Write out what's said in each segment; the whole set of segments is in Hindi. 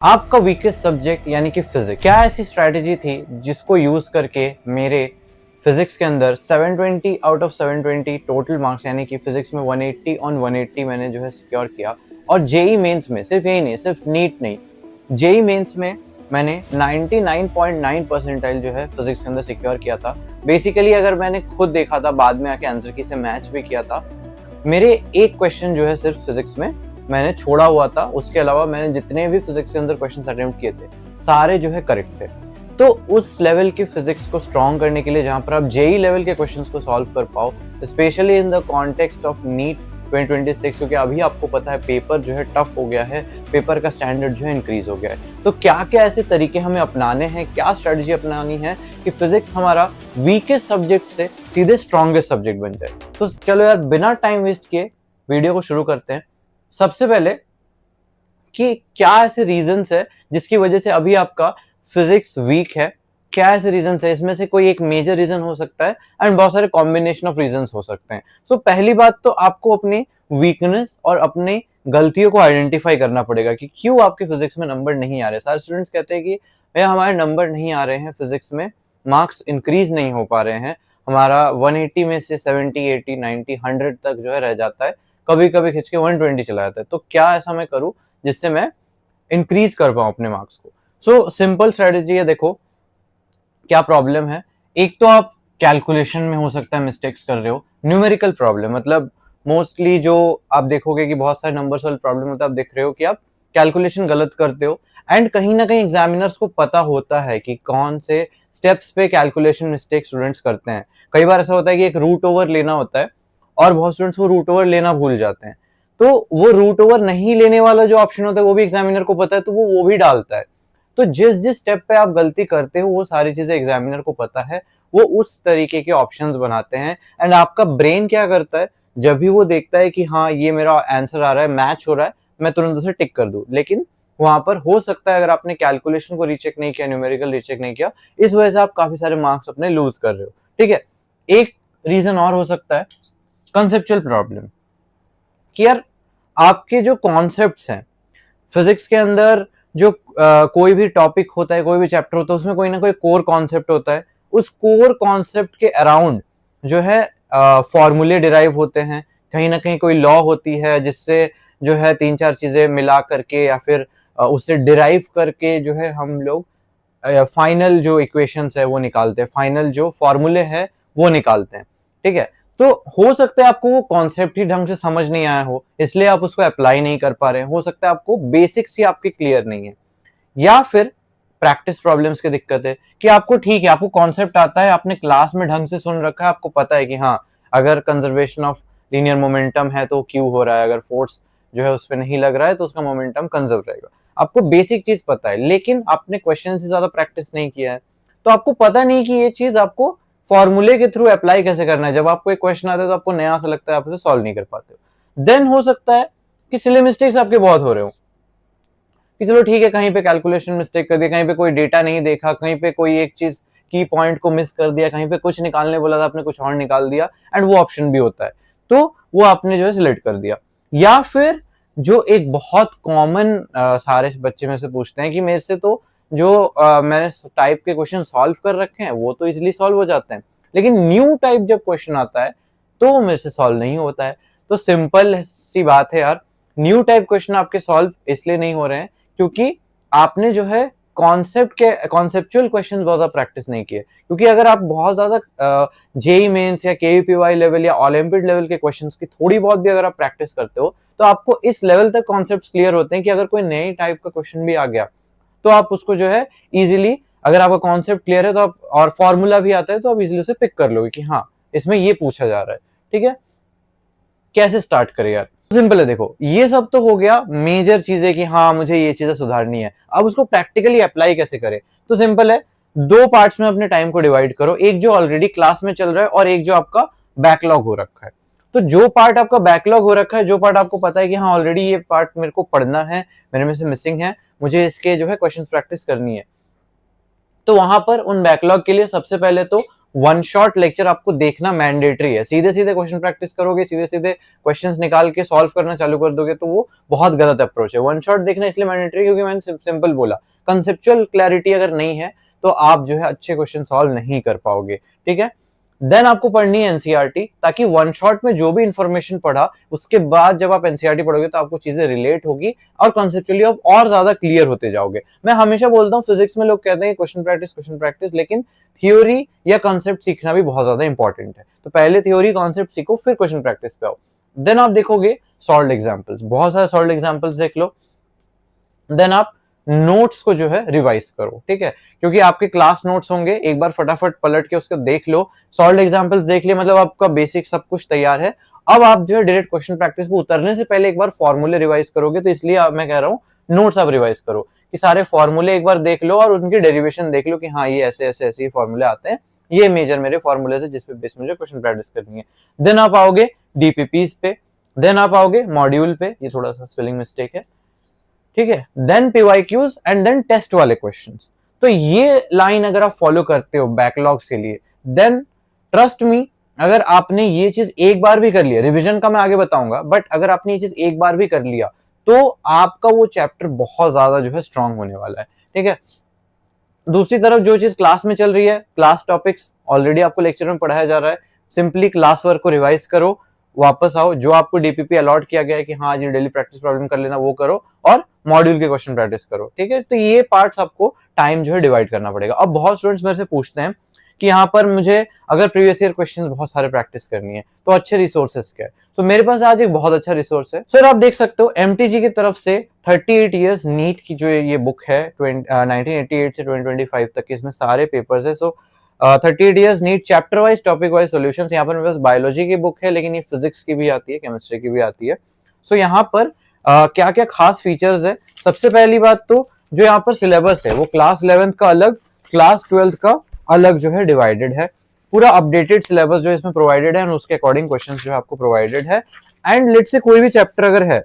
आपका वीकेस्ट सब्जेक्ट यानी कि फिजिक्स, क्या ऐसी स्ट्रैटेजी थी जिसको यूज करके मेरे फिजिक्स के अंदर 720 आउट ऑफ 720 टोटल मार्क्स यानी कि फिजिक्स में 180 ऑन 180 मैंने जो है सिक्योर किया। और जेई मेंस में सिर्फ यही नहीं, सिर्फ नीट नहीं, जेई मेंस में मैंने 99.9 परसेंटाइल जो है फिजिक्स के अंदर सिक्योर किया था। बेसिकली अगर मैंने खुद देखा था, बाद में आके आंसर की से मैच भी किया था, मेरे एक क्वेश्चन जो है सिर्फ फिजिक्स में मैंने छोड़ा हुआ था, उसके अलावा मैंने जितने भी फिजिक्स के अंदर क्वेश्चंस अटेम्प्ट किए थे सारे जो है करेक्ट थे। तो उस लेवल की फिजिक्स को स्ट्रॉन्ग करने के लिए जहां पर आप जेई लेवल के क्वेश्चंस को सॉल्व कर पाओ, specially in the context of NEET 2026, क्योंकि अभी आपको पता है पेपर जो है टफ हो गया है, पेपर का स्टैंडर्ड जो है इंक्रीज हो गया है। तो क्या क्या ऐसे तरीके हमें अपनाने हैं, क्या स्ट्रेटजी अपनानी है कि फिजिक्स हमारा वीकेस्ट सब्जेक्ट से सीधे स्ट्रॉन्गेस्ट सब्जेक्ट बन जाए। तो चलो यार, बिना टाइम वेस्ट किए वीडियो को शुरू करते हैं। सबसे पहले कि क्या ऐसे रीजंस है जिसकी वजह से अभी आपका फिजिक्स वीक है, क्या ऐसे रीजंस है, इसमें से कोई एक मेजर रीजन हो सकता है एंड बहुत सारे कॉम्बिनेशन ऑफ रीजंस हो सकते हैं। सो पहली बात तो आपको अपनी वीकनेस और अपनी गलतियों को आइडेंटिफाई करना पड़ेगा कि क्यों आपके फिजिक्स में नंबर नहीं आ रहे। सारे स्टूडेंट्स कहते हैं कि भैया हमारे नंबर नहीं आ रहे हैं, फिजिक्स में मार्क्स इंक्रीज नहीं हो पा रहे हैं, हमारा 180 में से 70 80 90 100 तक जो है रह जाता है, कभी कभी खिंच के 120 चला जाता है। तो क्या ऐसा मैं करूं जिससे मैं इंक्रीज कर पाऊं अपने मार्क्स को। सो सिंपल स्ट्रेटेजी है, देखो क्या प्रॉब्लम है। एक तो आप कैलकुलेशन में हो सकता है मिस्टेक्स कर रहे हो, न्यूमेरिकल प्रॉब्लम, मतलब मोस्टली जो आप देखोगे कि बहुत सारे नंबर्स वाले प्रॉब्लम होता है, आप देख रहे हो कि आप कैलकुलेशन गलत करते हो एंड कहीं ना कहीं एग्जामिनर्स को पता होता है कि कौन से स्टेप्स पे कैलकुलेशन मिस्टेक स्टूडेंट्स करते हैं। कई बार ऐसा होता है कि एक रूट ओवर लेना होता है और बहुत स्टूडेंट्स वो रूट ओवर लेना भूल जाते हैं, तो वो रूट ओवर नहीं लेने वाला जो ऑप्शन होता है वो भी एग्जामिनर को पता है, तो वो भी डालता है। तो जिस जिस स्टेप पे आप गलती करते हो वो सारी चीजें एग्जामिनर को पता है, वो उस तरीके के ऑप्शंस बनाते हैं। एंड आपका ब्रेन क्या करता है, जब भी वो देखता है कि हाँ ये मेरा आंसर आ रहा है, मैच हो रहा है, मैं तुरंत उसे टिक कर दूं। लेकिन वहां पर हो सकता है अगर आपने कैलकुलेशन को रीचेक नहीं किया, न्यूमेरिकल रीचेक नहीं किया, इस वजह से आप काफी सारे मार्क्स अपने लूज कर रहे हो। ठीक है, एक रीजन और हो सकता है कंसेप्चुअल प्रॉब्लम, कि यार आपके जो कॉन्सेप्ट्स हैं फिजिक्स के अंदर, जो कोई भी टॉपिक होता है, कोई भी चैप्टर होता है, उसमें कोई ना कोई कोर कॉन्सेप्ट होता है। उस कोर कॉन्सेप्ट के अराउंड जो है फॉर्मूले डिराइव होते हैं, कहीं ना कहीं कोई लॉ होती है जिससे जो है तीन चार चीजें मिला करके या फिर उससे डिराइव करके जो है हम लोग फाइनल जो इक्वेशंस है वो निकालते हैं, फाइनल जो फॉर्मूले है वो निकालते हैं। ठीक है, तो हो सकता है आपको वो कॉन्सेप्ट ही ढंग से समझ नहीं आया हो, इसलिए आप उसको अप्लाई नहीं कर पा रहे हैं। हो सकता है आपको बेसिक्स ही आपके क्लियर नहीं है, या फिर प्रैक्टिस प्रॉब्लम्स की दिक्कत है कि आपको ठीक है, आपको कॉन्सेप्ट आता है, आपने क्लास में ढंग से सुन रखा है, आपको पता है कि हाँ अगर कंजर्वेशन ऑफ लीनियर मोमेंटम है तो क्यू हो रहा है, अगर फोर्स जो है उस पर नहीं लग रहा है तो उसका मोमेंटम कंजर्व रहेगा। आपको बेसिक चीज पता है, लेकिन आपने क्वेश्चन से ज्यादा प्रैक्टिस नहीं किया है, तो आपको पता नहीं कि ये चीज आपको फॉर्मूले के थ्रू अप्लाई कैसे करना है। जब आपको एक क्वेश्चन आता है तो आपको नया सा लगता है, आप उसे सॉल्व नहीं कर पाते हो। देन हो सकता है कि सिली मिस्टेक्स आपके बहुत हो रहे हो, कि चलो ठीक है कहीं पे कैलकुलेशन मिस्टेक कर दिया, कहीं पे कोई डेटा नहीं देखा, कहीं पे कोई एक चीज की पॉइंट को मिस कर दिया, कहीं पे कुछ निकालने बोला था आपने कुछ और निकाल दिया, एंड वो ऑप्शन भी होता है तो वो आपने जो है सिलेक्ट कर दिया। या फिर जो एक बहुत कॉमन सारे बच्चे में से पूछते हैं कि मेरे से तो जो मैंने टाइप के क्वेश्चन सॉल्व कर रखे हैं वो तो इजिली सॉल्व हो जाते हैं, लेकिन न्यू टाइप जब क्वेश्चन आता है तो वो मेरे से सॉल्व नहीं होता है। तो सिंपल सी बात है यार, न्यू टाइप क्वेश्चन आपके सॉल्व इसलिए नहीं हो रहे हैं क्योंकि आपने जो है कॉन्सेप्ट के कॉन्सेप्चुअल क्वेश्चंस बहुत ज्यादा प्रैक्टिस नहीं किए। क्योंकि अगर आप बहुत ज्यादा जेई मेंस या केयूपीवाई लेवल या ओलंपियाड लेवल के क्वेश्चंस की थोड़ी बहुत भी अगर आप प्रैक्टिस करते हो तो आपको इस लेवल तक कॉन्सेप्ट्स क्लियर होते हैं कि अगर कोई नए टाइप का क्वेश्चन भी आ गया तो आप उसको जो है इजीली, अगर आपका कॉन्सेप्ट क्लियर है तो आप, और फॉर्मूला भी आता है तो आप इजीली उसे पिक कर लोगे कि हाँ इसमें ये पूछा जा रहा है। ठीक है, कैसे स्टार्ट करें यार, सिंपल है, देखो ये सब तो हो गया मेजर चीजें कि हाँ मुझे ये चीजें सुधारनी है। अब उसको प्रैक्टिकली अप्लाई कैसे करें, तो सिंपल है, दो पार्ट्स में अपने टाइम को डिवाइड करो, एक जो ऑलरेडी क्लास में चल रहा है और एक जो आपका बैकलॉग हो रखा है। तो जो पार्ट आपका बैकलॉग हो रखा है, जो पार्ट आपको पता है कि हाँ ऑलरेडी ये पार्ट मेरे को पढ़ना है, मेरे में से मिसिंग है, मुझे इसके जो है क्वेश्चन प्रैक्टिस करनी है, तो वहां पर उन बैकलॉग के लिए सबसे पहले तो वन शॉट लेक्चर आपको देखना मैंडेटरी है। सीधे सीधे क्वेश्चन प्रैक्टिस करोगे, सीधे सीधे क्वेश्चंस निकाल के सॉल्व करना चालू कर दोगे तो वो बहुत गलत अप्रोच है। वन शॉट देखना इसलिए मैंडेटरी क्योंकि मैंने सिंपल बोला, कंसेप्चुअल क्लैरिटी अगर नहीं है तो आप जो है अच्छे क्वेश्चन सॉल्व नहीं कर पाओगे, ठीक है। देन आपको पढ़नी है एनसीईआरटी, ताकि वन शॉट में जो भी इंफॉर्मेशन पढ़ा उसके बाद जब आप एनसीईआरटी पढ़ोगे तो आपको चीजें रिलेट होगी और कॉन्सेप्चुअली आप और ज्यादा क्लियर होते जाओगे। मैं हमेशा बोलता हूँ फिजिक्स में लोग कहते हैं क्वेश्चन प्रैक्टिस, लेकिन थ्योरी या कॉन्सेप्ट सीखना भी बहुत ज्यादा इंपॉर्टेंट है। तो पहले थ्योरी कॉन्सेप्ट सीखो, फिर क्वेश्चन प्रैक्टिस पे आओ। देन आप देखोगे सॉल्व्ड एग्जाम्पल्स, बहुत सारे सॉल्व्ड एग्जाम्पल्स देख लो। देन आप नोट्स को जो है रिवाइज करो, ठीक है, क्योंकि आपके क्लास नोट्स होंगे, एक बार फटाफट पलट के उसको देख लो। सॉल्व्ड एग्जांपल्स देख लिया मतलब आपका बेसिक सब कुछ तैयार है। अब आप जो है डायरेक्ट क्वेश्चन प्रैक्टिस पे उतरने से पहले एक बार फॉर्मूले रिवाइज करोगे, तो इसलिए मैं कह रहा हूँ नोट्स आप रिवाइज करो कि सारे फॉर्मूले एक बार देख लो और उनकी डेरिवेशन देख लो कि हाँ ये ऐसे ऐसे ऐसे फॉर्मूले आते हैं, ये मेजर मेरे फॉर्मूले है जिसपे बेस मुझे क्वेश्चन प्रैक्टिस करनी है। देन आप आओगे डीपीपीज पे, देन आप आओगे मॉड्यूल पे, ये थोड़ा सा स्पेलिंग मिस्टेक है, ठीक है। Then PYQs and then test वाले क्वेश्चंस। तो ये लाइन अगर आप फॉलो करते हो बैकलॉग्स के लिए, देन ट्रस्ट मी, अगर आपने ये चीज एक बार भी कर लिया, रिवीजन का मैं आगे बताऊंगा, बट अगर आपने ये चीज एक बार भी कर लिया तो आपका वो चैप्टर बहुत ज्यादा जो है स्ट्रांग होने वाला है, ठीक है। दूसरी तरफ जो चीज क्लास में चल रही है, क्लास टॉपिक्स ऑलरेडी आपको लेक्चर में पढ़ाया जा रहा है, सिंपली क्लास वर्क को रिवाइज करो, वापस आओ, जो आपको डीपीपी अलॉट किया गया है कि हाँ जी डेली प्रैक्टिस प्रॉब्लम कर लेना वो करो, और मॉड्यूल के क्वेश्चन प्रैक्टिस करो, ठीक है। तो ये पार्ट्स आपको टाइम जो है डिवाइड करना पड़ेगा। अब बहुत स्टूडेंट्स मेरे से पूछते हैं कि यहाँ पर मुझे अगर प्रीवियस ईयर क्वेश्चंस बहुत सारे प्रैक्टिस करनी है तो अच्छे रिसोर्सेज क्या है। सो मेरे पास आज एक बहुत अच्छा रिसोर्स है। सर आप देख सकते हो एमटीजी की तरफ से 38 इयर्स नीट की जो ये बुक है 1988 से 2025 तक के, इसमें सारे पेपर्स है। So 38 years NEET chapter wise topic wise solutions. यहाँ पर मेरे पास बायोलॉजी की बुक है, लेकिन ये फिजिक्स की भी आती है, केमिस्ट्री की भी आती है। सो यहाँ पर क्या क्या खास फीचर्स है। सबसे पहली बात तो जो यहाँ पर सिलेबस है वो क्लास 11th का अलग, क्लास 12th का अलग जो है डिवाइडेड है। पूरा अपडेटेड सिलेबस जो इसमें प्रोवाइडेड है, उसके अकॉर्डिंग क्वेश्चंस जो है आपको प्रोवाइडेड है। एंड लेट से कोई भी चैप्टर अगर है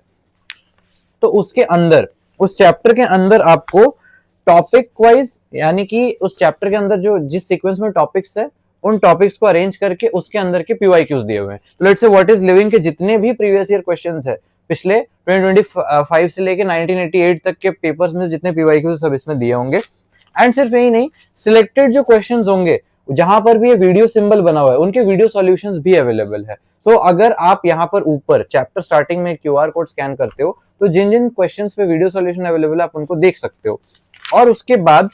तो उसके अंदर, उस चैप्टर के अंदर आपको टॉपिक वाइज, यानी कि उस चैप्टर के अंदर जो जिस सीक्वेंस में टॉपिक्स है उन टॉपिक्स को अरेंज करके उसके अंदर के पीवाईक्यूज दिए हुए हैं। तो let's say what is living के जितने भी प्रीवियस ईयर क्वेश्चंस है पिछले 2025 से लेके 1988 तक के पेपर्स में जितने पीवाईक्यूज सब इसमें दिए होंगे। एंड सिर्फ यही नहीं, सिलेक्टेड जो क्वेश्चंस होंगे जहां पर भी ये वीडियो सिंबल बना हुआ है उनके वीडियो सॉल्यूशंस भी अवेलेबल है। सो अगर आप यहाँ पर ऊपर चैप्टर स्टार्टिंग में क्यूआर कोड स्कैन करते हो तो जिन जिन क्वेश्चंस पे वीडियो सॉल्यूशन अवेलेबल है आप उनको देख सकते हो। और उसके बाद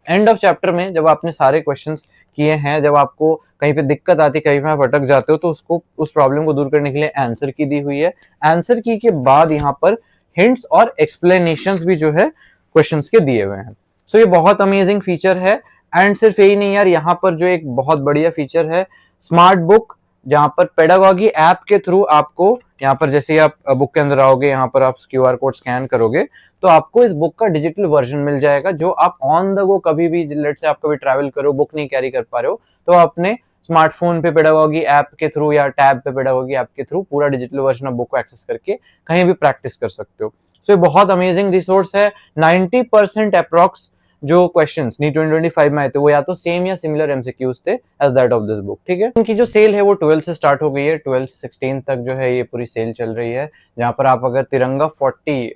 एंड ऑफ चैप्टर में जब आपने सारे क्वेश्चंस किए हैं, जब आपको कहीं पे दिक्कत आती है, कहीं पे आप अटक जाते हो, तो उसको उस प्रॉब्लम को दूर करने के लिए आंसर की दी हुई है। आंसर की के बाद यहाँ पर हिंट्स और एक्सप्लेनेशंस भी जो है क्वेश्चंस के दिए हुए हैं। सो ये बहुत अमेजिंग फीचर है। एंड सिर्फ यही नहीं यार, यहाँ पर जो एक बहुत बढ़िया फीचर है स्मार्ट बुक, जहां पर पेडागॉजी ऐप के थ्रू आपको यहाँ पर जैसे आप बुक के अंदर आओगे, यहाँ पर आप क्यूआर कोड स्कैन करोगे तो आपको इस बुक का डिजिटल वर्जन मिल जाएगा, जो आप ऑन द गो कभी भी, लेट से आप कभी ट्रैवल करो, बुक नहीं कैरी कर पा रहे हो, तो अपने स्मार्टफोन पे पेडागॉजी ऐप के थ्रू या टैब पे पेडागॉजी ऐप के थ्रू पूरा डिजिटल वर्जन ऑफ बुक को एक्सेस करके कहीं भी प्रैक्टिस कर सकते हो। सो ये बहुत अमेजिंग रिसोर्स है। 90% अप्रॉक्स जो क्वेश्चंस नीट 2025 में आए थे वो या तो सेम या सिमिलर एमसीक्यूज थे as that of this book, ठीक है। इनकी जो सेल है वो 12 से स्टार्ट हो गई है, 12 से 16 तक जो है ये पूरी सेल चल रही है, जहां पर आप अगर तिरंगा 40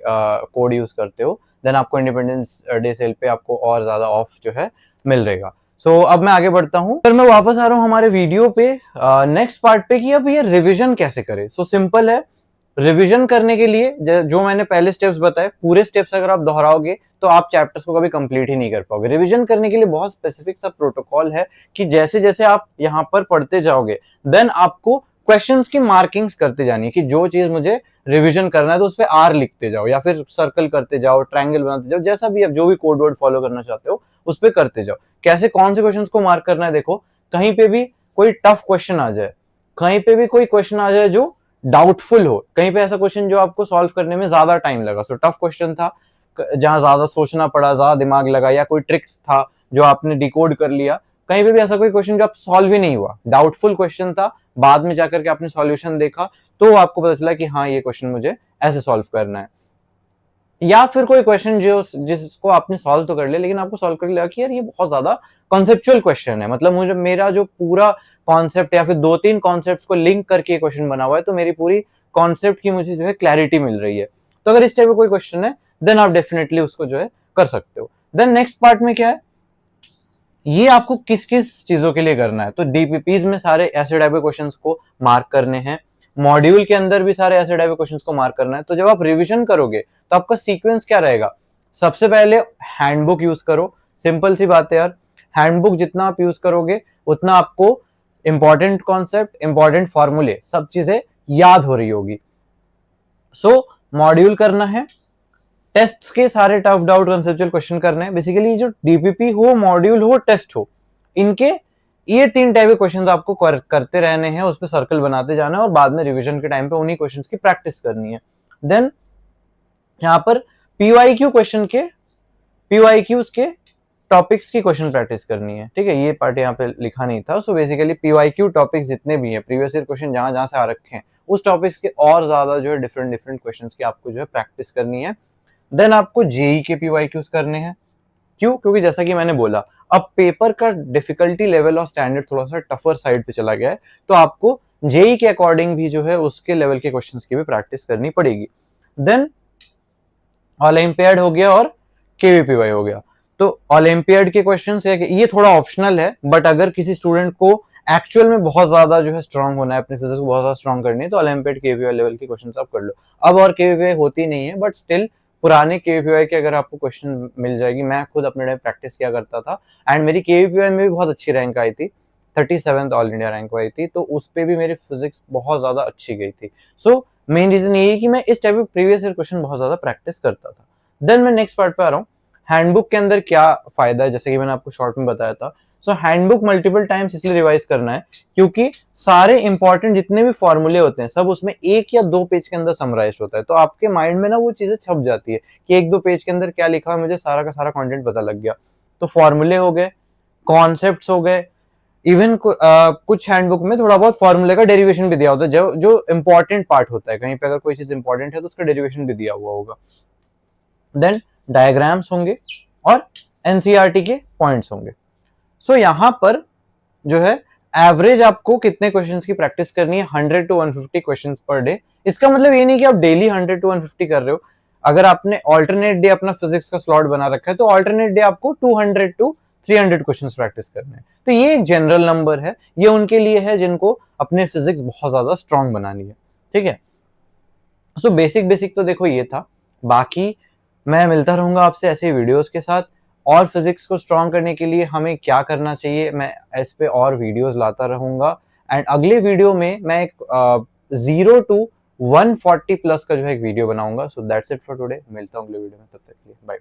कोड यूज करते हो देन आपको इंडिपेंडेंस डे सेल पे आपको और ज्यादा ऑफ जो है मिल रहेगा। सो अब मैं आगे बढ़ता हूँ, फिर मैं वापस आ रहा हूँ हमारे वीडियो पे नेक्स्ट पार्ट पे कि अब ये रिविजन कैसे करें। सो सिंपल है, रिवीजन करने के लिए जो मैंने पहले स्टेप्स बताए पूरे स्टेप्स अगर आप दोहराओगे तो आप चैप्टर्स को कभी कंप्लीट ही नहीं कर पाओगे। रिवीजन करने के लिए बहुत स्पेसिफिक सा प्रोटोकॉल है कि जैसे जैसे आप यहाँ पर पढ़ते जाओगे देन आपको क्वेश्चंस की मार्किंग्स करते जानी है कि जो चीज मुझे रिवीजन करना है तो उस पर आर लिखते जाओ या फिर सर्कल करते जाओ, ट्रायंगल बनाते जाओ, जैसा भी आप जो भी कोड वर्ड फॉलो करना चाहते हो उस पर करते जाओ। कैसे कौन से क्वेश्चन को मार्क करना है, देखो कहीं पे भी कोई टफ क्वेश्चन आ जाए, कहीं पे भी कोई क्वेश्चन आ जाए जो डाउटफुल हो, कहीं पे ऐसा क्वेश्चन जो आपको सॉल्व करने में ज्यादा टाइम लगा, सो टफ क्वेश्चन था जहां ज्यादा सोचना पड़ा, ज्यादा दिमाग लगा, या कोई ट्रिक्स था जो आपने डिकोड कर लिया, कहीं पे भी ऐसा कोई क्वेश्चन जो आप सॉल्व ही नहीं हुआ, डाउटफुल क्वेश्चन था, बाद में जाकर के आपने सॉल्यूशन देखा तो आपको पता चला कि हाँ ये क्वेश्चन मुझे ऐसे सॉल्व करना है, या फिर कोई क्वेश्चन जो जिसको आपने सॉल्व तो कर लिया लेकिन आपको सॉल्व कर लिया कि यार ये बहुत ज्यादा कॉन्सेप्चुअल क्वेश्चन है, मतलब मुझे मेरा जो पूरा कॉन्सेप्ट या फिर 2-3 कॉन्सेप्ट्स को लिंक करके क्वेश्चन बना हुआ है, तो मेरी पूरी कॉन्सेप्ट की मुझे जो है क्लैरिटी मिल रही है। तो अगर इस टाइप का कोई क्वेश्चन है देन आप डेफिनेटली उसको जो है कर सकते हो। देन नेक्स्ट पार्ट में क्या है, ये आपको किस किस चीजों के लिए करना है। तो डीपीपीज में सारे ऐसे टाइप के क्वेश्चंस को मार्क करने हैं, मॉड्यूल के अंदर भी सारे ऐसे टाइप के क्वेश्चंस को मार्क करना है। तो जब आप रिवीजन करोगे तो आपका सीक्वेंस क्या रहेगा, सबसे पहले हैंडबुक यूज करो, सिंपल सी बात है यार, हैंडबुक जितना आप यूज करोगे उतना आपको इंपॉर्टेंट कॉन्सेप्ट, इंपॉर्टेंट फॉर्मूले, सब चीजें याद हो रही होगी। सो मॉड्यूल करना है, टेस्ट के सारे टफ डाउट कंसेप्चुअल क्वेश्चन करने हैं। बेसिकली जो डीपीपी हो, मॉड्यूल हो, टेस्ट हो, इनके ये 3 टाइप के क्वेश्चंस आपको करते रहने हैं, उस पर सर्कल बनाते जाना है और बाद में रिवीजन के टाइम पे उन्हीं क्वेश्चंस की प्रैक्टिस करनी है। देन यहाँ पर पीवाईक्यू क्वेश्चन के, पीवाईक्यूज के टॉपिक्स की क्वेश्चन प्रैक्टिस करनी है। ठीक है, ये पार्ट यहाँ पे लिखा नहीं था। सो बेसिकली पीवाईक्यू टॉपिक्स जितने भी हैं, प्रीवियस ईयर क्वेश्चन जहां जहां से आ रखे हैं, उस टॉपिक्स के और ज्यादा जो है डिफरेंट डिफरेंट क्वेश्चंस की आपको जो है प्रैक्टिस करनी है। देन आपको जेई के पीवाईक्यूज करने हैं। क्यों? क्योंकि जैसा कि मैंने बोला, अब पेपर का डिफिकल्टी लेवल और स्टैंडर्ड थोड़ा सा टफर साइड पे चला गया है, तो आपको जेई के अकॉर्डिंग भी जो है उसके लेवल के क्वेश्चंस की भी प्रैक्टिस करनी पड़ेगी। देन ओलंपियाड हो गया और केवीपीवाई हो गया। तो ओलंपियाड के क्वेश्चंस ये थोड़ा ऑप्शनल है, बट अगर किसी स्टूडेंट को एक्चुअल में बहुत ज्यादा जो है स्ट्रांग होना है, अपने फिजिक्स को बहुत ज्यादा स्ट्रांग करनी है, तो ओलंपियाड केवीपीवाई लेवल के क्वेश्चंस आप कर लो। अब और केवीपीवाई होती नहीं है, बट स्टिल पुराने केवीपीवाई के अगर आपको क्वेश्चन मिल जाएगी, मैं खुद अपने टाइम प्रैक्टिस किया करता था एंड मेरी केवीपीवाई में भी बहुत अच्छी रैंक आई थी, 37th ऑल इंडिया रैंक आई थी, तो उस पे भी मेरी फिजिक्स बहुत ज्यादा अच्छी गई थी। सो मेन रीजन ये है कि मैं इस टाइप के प्रीवियस ईयर क्वेश्चन बहुत ज्यादा प्रैक्टिस करता था। देन मैं नेक्स्ट पार्ट पे आ रहा हूँ, हैंडबुक के अंदर क्या फायदा है, जैसे कि मैंने आपको शॉर्ट में बताया था। सो हैंडबुक मल्टीपल टाइम्स इसलिए रिवाइज करना है क्योंकि सारे इंपॉर्टेंट जितने भी फॉर्मूले होते हैं सब उसमें 1 या 2 पेज के अंदर समराइज होता है, तो आपके माइंड में ना वो चीजें छप जाती है कि 1-2 पेज के अंदर क्या लिखा है, मुझे सारा का सारा कंटेंट पता लग गया। तो फॉर्मूले हो गए, कॉन्सेप्ट्स हो गए, इवन कुछ हैंडबुक में थोड़ा बहुत फॉर्मूले का डेरिवेशन भी दिया होता है, जो जो इंपॉर्टेंट पार्ट होता है, कहीं पे अगर कोई चीज इंपॉर्टेंट है तो उसका डेरिवेशन भी दिया हुआ होगा। देन डायग्राम्स होंगे और एनसीईआरटी के पॉइंट्स होंगे। सो यहां पर जो है एवरेज आपको कितने क्वेश्चंस की प्रैक्टिस करनी है, 100 to 150 क्वेश्चंस पर डे। इसका मतलब ये नहीं कि आप डेली 100 to 150 कर रहे हो। अगर आपने ऑल्टरनेट डे अपना फिजिक्स का स्लॉट बना रखा है तो ऑल्टरनेट डे आपको 200 to 300 क्वेश्चंस प्रैक्टिस करने हैं। तो ये एक जनरल नंबर है, ये उनके लिए है जिनको अपने फिजिक्स बहुत ज्यादा स्ट्रांग बनानी है। ठीक है, सो बेसिक बेसिक तो देखो ये था, बाकी मैं मिलता रहूंगा आपसे ऐसे वीडियोस के साथ। और फिजिक्स को स्ट्रॉन्ग करने के लिए हमें क्या करना चाहिए, मैं इस पे और वीडियोस लाता रहूंगा। एंड अगले वीडियो में मैं एक 0 to 140 प्लस का जो है एक वीडियो बनाऊंगा। So that's it for today, मिलता हूँ अगले वीडियो में, तब तक के लिए बाय।